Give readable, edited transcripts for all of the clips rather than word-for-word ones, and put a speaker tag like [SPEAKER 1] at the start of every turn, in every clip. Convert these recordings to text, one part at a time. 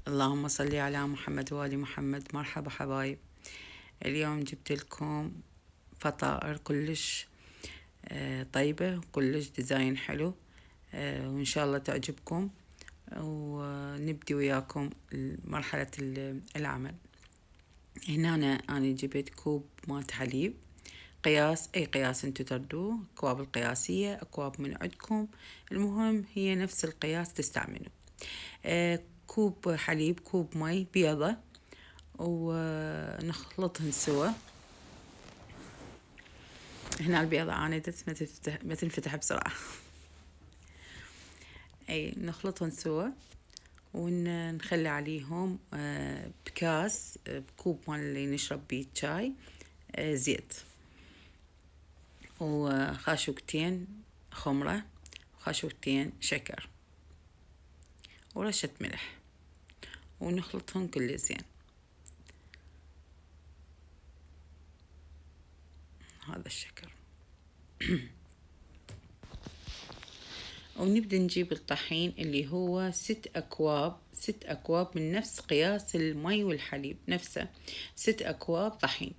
[SPEAKER 1] اللهم صل على محمد وآل محمد. مرحبا حبايب. اليوم جبت لكم فطائر كلش طيبة وكلش ديزاين حلو، وإن شاء الله تعجبكم، ونبدي وياكم مرحلة العمل. هنا أنا جبت كوب مالت حليب، قياس أي قياس انتو تردوه، أكواب القياسية أكواب من عندكم، المهم هي نفس القياس تستعملوا. كوب حليب، كوب مي، بيضة، ونخلطهن سوا. هنا البيضة عاندت ما تنفتح بسرعة. اي نخلطهن سوا ونخلي عليهم بكاس، بكوب مال اللي نشرب بيه الشاي زيت، وخاشوقتين خمرة، وخاشوقتين شكر، ورشة ملح، ونخلطهم كل زين. هذا الشكر. ونبدأ نجيب الطحين اللي هو 6 أكواب من نفس قياس المي والحليب نفسه، 6 أكواب طحين،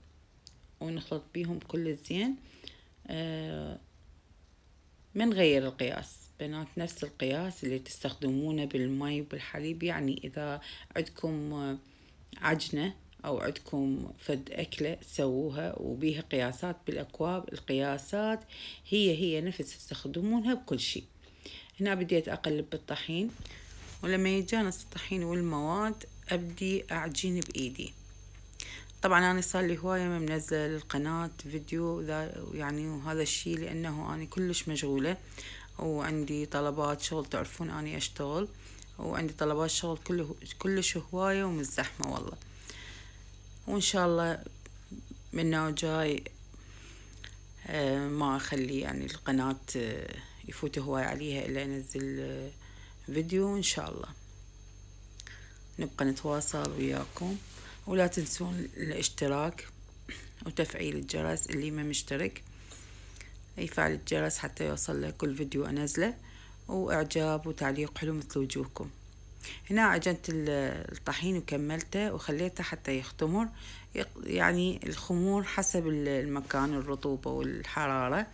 [SPEAKER 1] ونخلط بيهم كل زين. ما نغير القياس بنات، نفس القياس اللي تستخدمونه بالمي وبالحليب. يعني إذا عندكم عجنة أو عندكم فد أكلة سووها وبيها قياسات بالأكواب، القياسات هي نفس تستخدمونها بكل شيء. هنا بديت أقلب بالطحين، ولما يتجانس الطحين والمواد أبدي أعجين بإيدي. طبعا أنا صار لي هواية ما منزلة للقناة فيديو يعني، وهذا الشيء لأنه أنا كلش مشغولة وعندي طلبات شغل، تعرفون أنا أشتغل وعندي طلبات شغل كلش هواية ومزحمة والله. وإن شاء الله من وجاي ما أخلي يعني القناة يفوت هواي عليها إلا أنزل فيديو إن شاء الله. نبقى نتواصل وياكم، ولا تنسون الاشتراك وتفعيل الجرس، اللي ما مشترك يفعل الجرس حتى يوصل له كل فيديو أنزله، وإعجاب وتعليق حلو مثل وجوهكم. هنا عجنت الطحين وكملته وخليته حتى يختمر، يعني الخمور حسب المكان، الرطوبة والحرارة،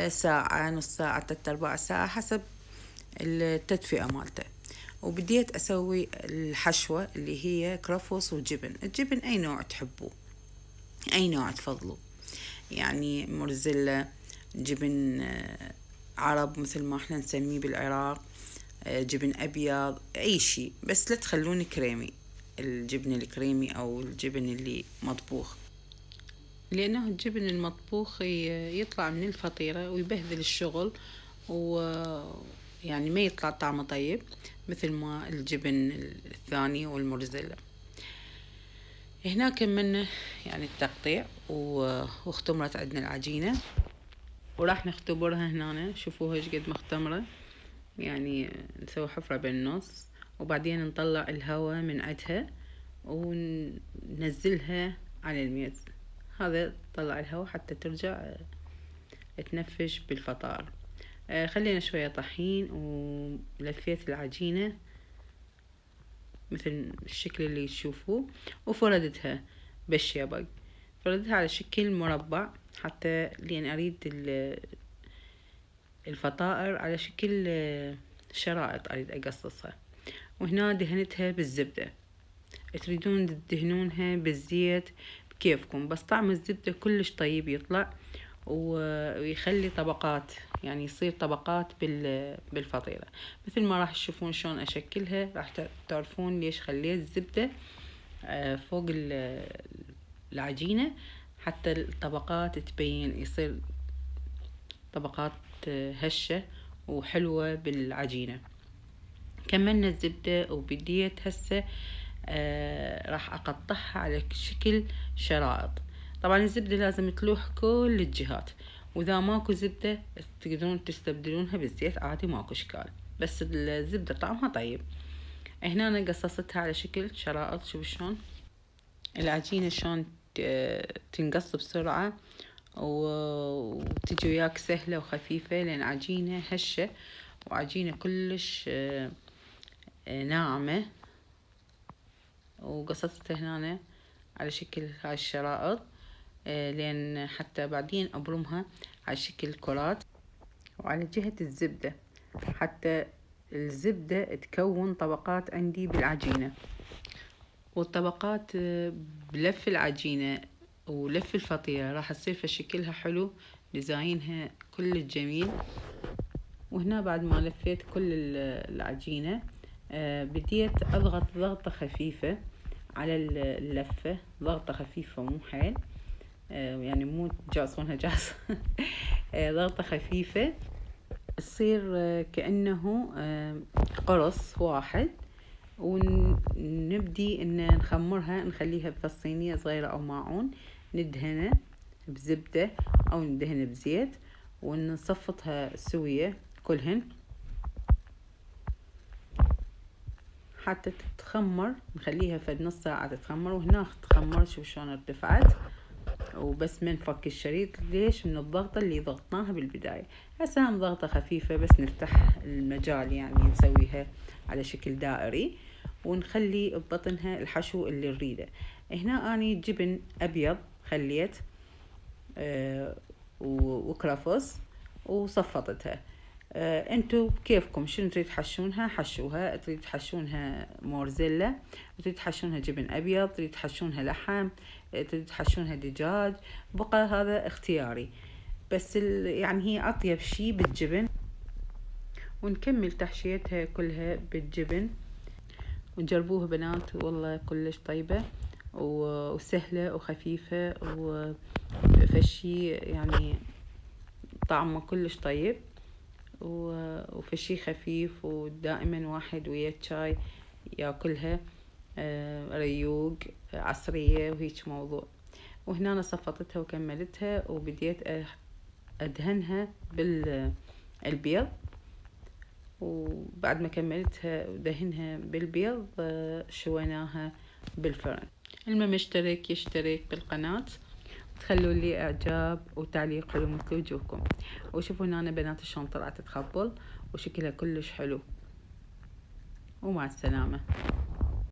[SPEAKER 1] ساعة، نص ساعة، 3/4 ساعة، حسب التدفئة مالته. وبديت أسوي الحشوة اللي هي كرفس وجبن. الجبن أي نوع تحبوه، أي نوع تفضلوا، يعني مرزلة، جبن عرب مثل ما احنا نسميه بالعراق، جبن أبيض، أي شيء، بس لا تخلون كريمي، الجبن الكريمي أو الجبن اللي مطبوخ، لأنه الجبن المطبوخ يطلع من الفطيرة ويبهذل الشغل، ويعني ما يطلع طعمه طيب مثل ما الجبن الثاني والمرزلة. هنا كملنا يعني التقطيع، واختمرت عندنا العجينة، وراح نختبرها هنا. شوفوها ايش قد مختمرة، يعني نسوي حفرة بالنص، وبعدين نطلع الهواء من عندها وننزلها على الميز. هذا طلع الهواء حتى ترجع تنفش بالفطار. خلينا شوية طحين ولفيت العجينة مثل الشكل اللي تشوفوه، وفردتها بالشيبق، فردتها على شكل مربع، حتى لين أريد الفطائر على شكل شرائط أريد أقصصها. وهنا دهنتها بالزبدة، تريدون تدهنونها بالزيت بكيفكم، بس طعم الزبدة كلش طيب يطلع ويخلي طبقات، يعني يصير طبقات بالفطيرة. مثل ما راح تشوفون شلون أشكلها، راح تعرفون ليش خليت الزبدة فوق العجينة، حتى الطبقات تبين، يصير طبقات هشة وحلوة بالعجينة. كملنا الزبدة وبديت هسه راح أقطعها على شكل شرائط. طبعا الزبدة لازم تلوح كل الجهات، وإذا ماكو زبدة تقدرون تستبدلونها بالزيت عادي، ماكو إشكال، بس الزبدة طعمها طيب. هنا أنا قصصتها على شكل شرائط. شوف شلون العجينة شلون تنقص بسرعة وتجي وياك سهلة وخفيفة، لأن عجينة هشة وعجينة كلش ناعمة وقصصتها هنا على شكل هاي الشرائط، لين حتى بعدين ابرمها على شكل كرات. وعلى جهة الزبدة حتى الزبدة تكون طبقات عندي بالعجينة، والطبقات بلف العجينة ولف الفطيرة راح تصير فشكلها حلو، ديزاينها كل جميل. وهنا بعد ما لفيت كل العجينة بديت اضغط ضغطة خفيفة على اللفة، ضغطة خفيفة مو حيل، يعني مو جاصونها جاص ضغطة خفيفة تصير كأنه قرص واحد. ونبدي ان نخمرها، نخليها بفصينية صغيرة او ماعون، ندهنه بزبدة او ندهنه بزيت، ونصفطها سوية كلهن حتى تتخمر. نخليها فد نص ساعة تتخمر. وهنا تخمر، شوف شلون ارتفعت، وبس ما نفك الشريط. ليش؟ من الضغطة اللي ضغطناها بالبداية. هسه هم ضغطة خفيفة بس نفتح المجال، يعني نسويها على شكل دائري، ونخلي ببطنها الحشو اللي نريده. هنا اني جبن ابيض خليت وكرفس وصفطتها. انتو كيفكم شنو تريد تحشونها حشوها. تريد تحشونها مورزيلا، تريد تحشونها جبن ابيض، تريد تحشونها لحم، تريد تحشونها دجاج، بقى هذا اختياري. بس يعني هي اطيب شي بالجبن. ونكمل تحشيتها كلها بالجبن، ونجربوها بنات والله كلش طيبة وسهلة وخفيفة، وفشي يعني طعمه كلش طيب، وفشي خفيف. ودائما واحد ويا الشاي ياكلها ريوق عصرية وهيك موضوع. وهنا أنا صفطتها وكملتها، وبديت أدهنها بالبيض. وبعد ما كملتها ودهنها بالبيض شويناها بالفرن. المهم يشترك بالقناة، تخلوا لي اعجاب وتعليق حلو مثل وجوهكم. وشوفوا هنا بنات شلون طلعت تخبل وشكلها كلش حلو. ومع السلامة.